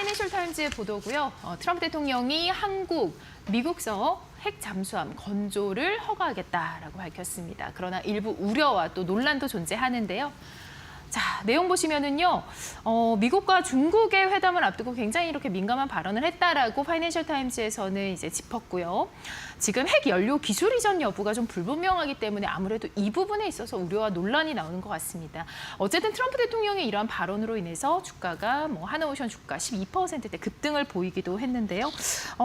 파이낸셜 타임즈의 보도고요. 트럼프 대통령이 한국, 미국서 핵 잠수함 건조를 허가하겠다라고 밝혔습니다. 그러나 일부 우려와 또 논란도 존재하는데요. 자, 내용 보시면은요, 미국과 중국의 회담을 앞두고 굉장히 이렇게 민감한 발언을 했다라고 파이낸셜 타임즈에서는 이제 짚었고요. 지금 핵 연료 기술 이전 여부가 좀 불분명하기 때문에 아무래도 이 부분에 있어서 우려와 논란이 나오는 것 같습니다. 어쨌든 트럼프 대통령의 이러한 발언으로 인해서 주가가 하나오션 주가 12%대 급등을 보이기도 했는데요.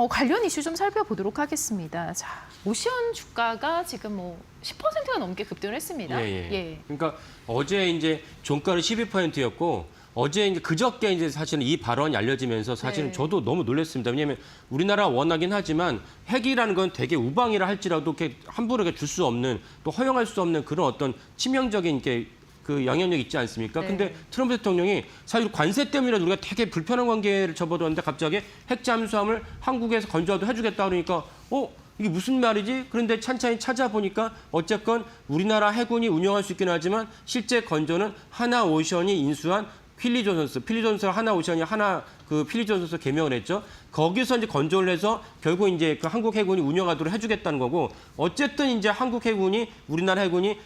관련 이슈 좀 살펴보도록 하겠습니다. 자, 오션 주가가 지금 10%가 넘게 급등을 했습니다. 예. 그러니까 어제 이제 종가는 12%였고 어제 이제 그저께 이제 사실은 이 발언이 알려지면서 사실은 저도 너무 놀랐습니다. 왜냐하면 우리나라 원하긴 하지만 핵이라는 건 되게 우방이라 할지라도 이렇게 함부로 줄 수 없는 또 허용할 수 없는 그런 어떤 치명적인 그 영향력이 있지 않습니까? 근데 트럼프 대통령이 사실 관세 때문에 우리가 되게 불편한 관계를 접어들었는데 갑자기 핵 잠수함을 한국에서 건조하도 해주겠다 그러니까 이게 무슨 말이지? 그런데 찬찬히 찾아보니까 어쨌건 우리나라 해군이 운영할 수 있긴 하지만 실제 건조는 하나오션이 인수한 필리존선수 하나오션이 필리존선수 개명을 했죠. 거기서 이제 건조를 해서 결국 이제 그 한국 해군이 운영하도록 해주겠다는 거고 어쨌든 이제 한국 해군이 우리나라 해군이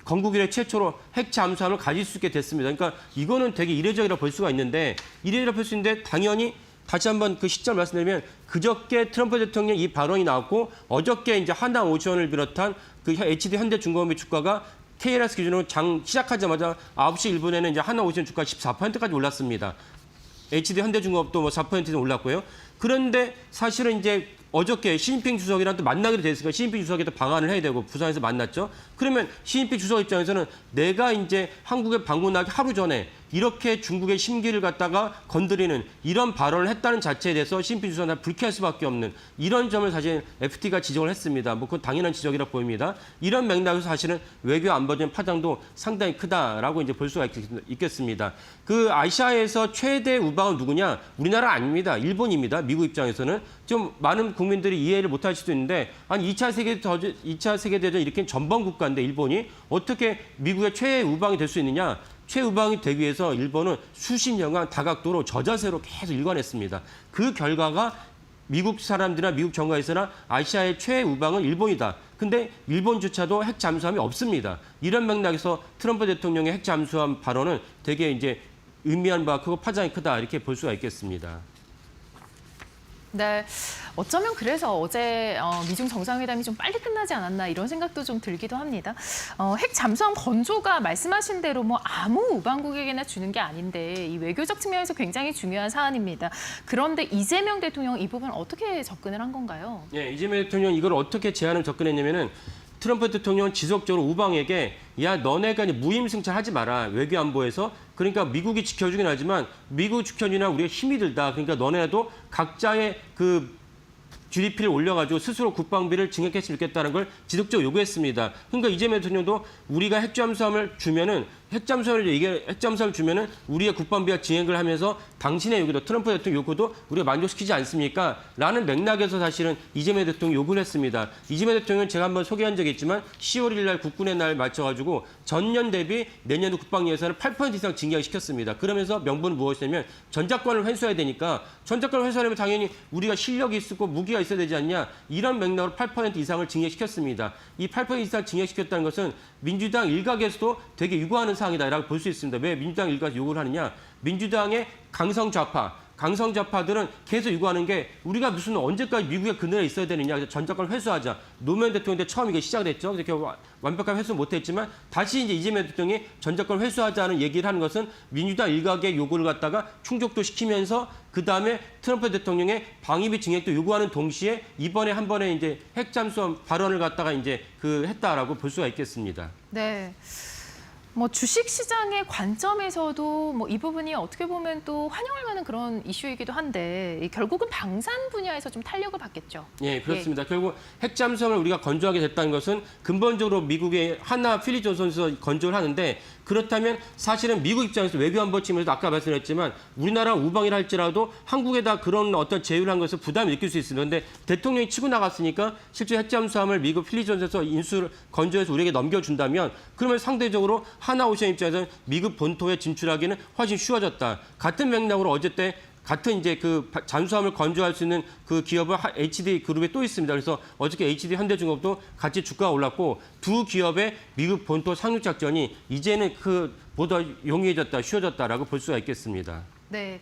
건국 이래 최초로 핵 잠수함을 가질 수 있게 됐습니다. 그러니까 이거는 되게 이례적이라 볼 수가 있는데 이례적이라 볼 수 있는데 당연히 다시 한번 그 시점을 말씀드리면 그저께 트럼프 대통령 이 발언이 나왔고 어저께 이제 하나오션을 비롯한 그 HD 현대중공업의 주가가 KLS 기준으로 장 시작하자마자 9시 1분에는 이제 하나오션 주가 14%까지 올랐습니다. HD 현대중공업도 4% 올랐고요. 그런데 사실은 이제 어저께 시진핑 주석이랑 또 만나기로 됐으니까 시진핑 주석이 또 방한을 해야 되고 부산에서 만났죠. 그러면 시진핑 주석 입장에서는 내가 이제 한국에 방문하기 하루 전에 이렇게 중국의 심기를 갖다가 건드리는 이런 발언을 했다는 자체에 대해서 시진핑 주석은 불쾌할 수밖에 없는 이런 점을 사실 FT가 지적을 했습니다. 그건 당연한 지적이라 보입니다. 이런 맥락에서 사실은 외교 안보적인 파장도 상당히 크다라고 이제 볼 수가 있겠습니다. 그 아시아에서 최대 우방은 누구냐? 우리나라 아닙니다. 일본입니다. 미국 입장에서는 좀 많은 국민들이 이해를 못할 수도 있는데 아니 2차 세계대전 일으킨 전범 국가인데 일본이 어떻게 미국의 최애 우방이 될 수 있느냐? 최우방이 되기 위해서 일본은 수십 년간 다각도로 저자세로 계속 일관했습니다. 그 결과가 미국 사람들이나 미국 정가에서나 아시아의 최우방은 일본이다. 근데 일본조차도 핵 잠수함이 없습니다. 이런 맥락에서 트럼프 대통령의 핵 잠수함 발언은 되게 이제 의미한 바가 크고 파장이 크다 이렇게 볼 수가 있겠습니다. 네, 어쩌면 그래서 어제 미중 정상회담이 좀 빨리 끝나지 않았나 이런 생각도 좀 들기도 합니다. 핵 잠수함 건조가 말씀하신 대로 아무 우방국에게나 주는 게 아닌데 이 외교적 측면에서 굉장히 중요한 사안입니다. 그런데 이재명 대통령 이 부분 어떻게 접근을 한 건가요? 예, 이재명 대통령 이걸 어떻게 제안을 접근했냐면은 트럼프 대통령은 지속적으로 우방에게 야 너네가 무임승차하지 마라 외교안보에서 그러니까 미국이 지켜주긴 하지만 미국 지켜주나 우리가 힘이 들다 그러니까 너네도 각자의 그 GDP를 올려가지고 스스로 국방비를 증액했으면 좋겠다는 걸 지속적으로 요구했습니다. 그러니까 이재명 대통령도 우리가 핵잠수함을 주면은 핵잠수함을 주면은 우리의 국방비가 증액을 하면서 당신의 요구도 트럼프 대통령 요구도 우리가 만족시키지 않습니까? 라는 맥락에서 사실은 이재명 대통령이 요구를 했습니다. 이재명 대통령은 제가 한번 소개한 적이 있지만 10월 1일 날 국군의 날 맞춰가지고 전년 대비 내년도 국방 예산을 8% 이상 증액시켰습니다. 그러면서 명분은 무엇이냐면 전작권을 회수해야 되니까 전작권을 회수하려면 당연히 우리가 실력이 있고 무기가 있어야 되지 않냐 이런 맥락으로 8% 이상을 증액시켰습니다. 이 8% 이상 증액시켰다는 것은 민주당 일각에서도 되게 유구하는 사항이다라고 볼 수 있습니다. 왜 민주당 일각이 요구를 하느냐? 민주당의 강성좌파들은 계속 요구하는 게 우리가 무슨 언제까지 미국의 그늘에 있어야 되느냐. 그래서 전작권을 회수하자. 노무현 대통령 때 처음 이게 시작을 했죠. 이렇게 완벽한 회수 못했지만 다시 이제 이재명 대통령이 전작권을 회수하자는 얘기를 하는 것은 민주당 일각의 요구를 갖다가 충족도 시키면서 그 다음에 트럼프 대통령의 방위비 증액도 요구하는 동시에 이번에 한 번에 이제 핵잠수함 발언을 갖다가 이제 했다라고 볼 수가 있겠습니다. 네. 주식 시장의 관점에서도 이 부분이 어떻게 보면 또 환영할 만한 그런 이슈이기도 한데 결국은 방산 분야에서 좀 탄력을 받겠죠. 예, 그렇습니다. 결국 핵잠수함을 우리가 건조하게 됐다는 것은 근본적으로 미국의 필리존선에서 건조를 하는데 그렇다면 사실은 미국 입장에서 외교안보 측면에서 아까 말씀드렸지만 우리나라 우방이라 할지라도 한국에다 그런 어떤 제휴를 한 것을 부담을 느낄 수 있습니다. 그런데 대통령이 치고 나갔으니까 실제 핵잠수함을 미국 필리존에서 건조해서 우리에게 넘겨준다면 그러면 상대적으로 하나오션 입장에서는 미국 본토에 진출하기는 훨씬 쉬워졌다. 같은 맥락으로 어제 때 같은 이제 그 잠수함을 건조할 수 있는 그 기업은 HD 그룹에 또 있습니다. 그래서 어저께 HD 현대중공업도 같이 주가가 올랐고 두 기업의 미국 본토 상륙 작전이 이제는 그 보다 용이해졌다, 쉬워졌다라고 볼 수가 있겠습니다. 네.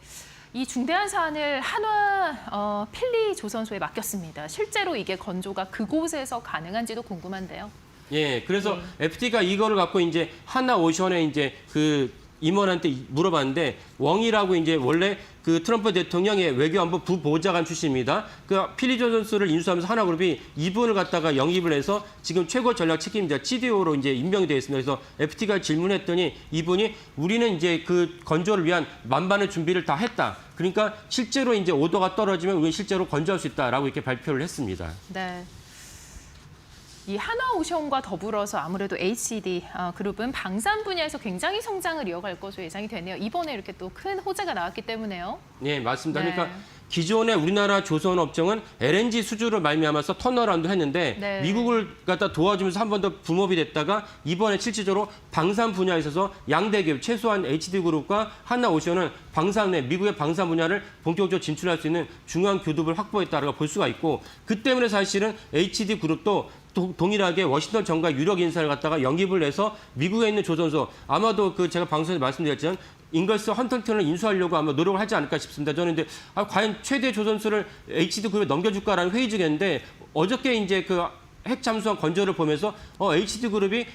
이 중대한 사안을 한화 필리 조선소에 맡겼습니다. 실제로 이게 건조가 그곳에서 가능한지도 궁금한데요. 예, 그래서 FT가 이거를 갖고 이제 하나오션에 이제 그 임원한테 물어봤는데 웡이라고 이제 원래 그 트럼프 대통령의 외교안보 부보좌관 출신입니다. 그 필리조선소를 인수하면서 하나그룹이 이분을 갖다가 영입을 해서 지금 최고 전략 책임자 CDO로 이제 임명이 되어 있습니다. 그래서 FT가 질문했더니 이분이 우리는 이제 그 건조를 위한 만반의 준비를 다 했다. 그러니까 실제로 이제 오더가 떨어지면 우리는 실제로 건조할 수 있다라고 이렇게 발표를 했습니다. 네. 이 하나오션과 더불어서 아무래도 HD 그룹은 방산 분야에서 굉장히 성장을 이어갈 것으로 예상이 되네요. 이번에 이렇게 또 큰 호재가 나왔기 때문에요. 네, 맞습니다. 네. 그러니까 기존의 우리나라 조선업종은 LNG 수주를 말미암아서 턴어라운드 했는데 네. 미국을 갖다 도와주면서 한 번 더 붐업이 됐다가 이번에 실질적으로 방산 분야에 있어서 양대 기업 최소한 HD그룹과 하나오션은 미국의 방산 분야를 본격적으로 진출할 수 있는 중요한 교두를 확보했다고 볼 수가 있고 그 때문에 사실은 HD그룹도 동일하게 워싱턴 정가 유력 인사를 갖다가 영입을 해서 미국에 있는 조선소 아마도 그 제가 방송에서 말씀드렸지만 잉걸스 헌팅턴을 인수하려고 아마 노력을 하지 않을까 싶습니다. 저는 근데 과연 최대 조선소를 HD그룹에 넘겨줄까라는 회의 중이었는데 어저께 이제 그 핵 잠수함 건조를 보면서 HD그룹이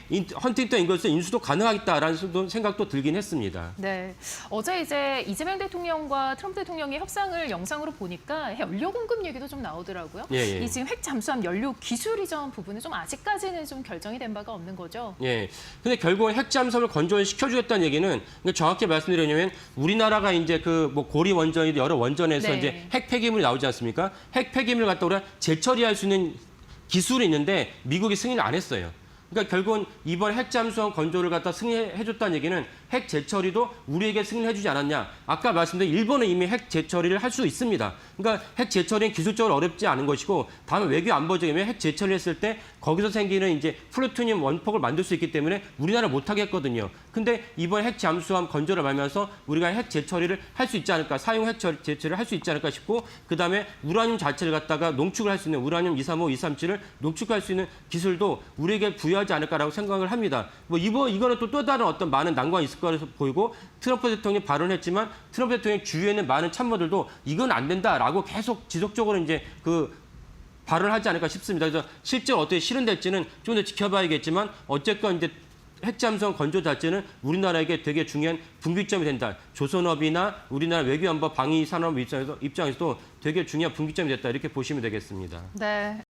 헌팅턴 잉걸스 인수도 가능하겠다라는 생각도 들긴 했습니다. 네, 어제 이제 이재명 대통령과 트럼프 대통령의 협상을 영상으로 보니까 연료 공급 얘기도 좀 나오더라고요. 예. 이 지금 핵 잠수함 연료 기술 이전 부분은 좀 아직까지는 좀 결정이 된 바가 없는 거죠. 예. 근데 결국은 핵 잠수함을 건조시켜주겠다는 얘기는 정확히 말씀드리냐면 우리나라가 이제 그 뭐 고리 원전이든 여러 원전에서 네. 이제 핵 폐기물이 나오지 않습니까? 핵 폐기물을 갖다 우리가 재처리할 수 있는 기술이 있는데 미국이 승인을 안 했어요. 그러니까 결국은 이번 핵 잠수함 건조를 갖다 승인해줬다는 얘기는 핵 재처리도 우리에게 승인해주지 않았냐. 아까 말씀드린 일본은 이미 핵 재처리를 할 수 있습니다. 그러니까 핵 재처리는 기술적으로 어렵지 않은 것이고 다만 외교 안보적이면 핵 재처리했을 때 거기서 생기는 이제 플루토늄 원폭을 만들 수 있기 때문에 우리나라 못하게 했거든요. 근데 이번 핵 잠수함 건조를 말면서 우리가 핵 재처리를 할 수 있지 않을까, 사용 핵 재처리를 할 수 있지 않을까 싶고 그다음에 우라늄 자체를 갖다가 농축을 할 수 있는 우라늄 235, 237을 농축할 수 있는 기술도 우리에게 부여하지 않을까라고 생각을 합니다. 뭐 이거는 또 다른 어떤 많은 난관이 있을 거라서 보이고 트럼프 대통령이 발언했지만 트럼프 대통령 주위에 있는 많은 참모들도 이건 안 된다라고 계속 지속적으로 이제 그 발언을 하지 않을까 싶습니다. 그래서 실제로 어떻게 실현될지는 좀 더 지켜봐야겠지만 어쨌건 이제 핵잠수함 건조 자체는 우리나라에게 되게 중요한 분기점이 된다. 조선업이나 우리나라 외교안보 방위 산업 입장에서도 되게 중요한 분기점이 됐다. 이렇게 보시면 되겠습니다. 네,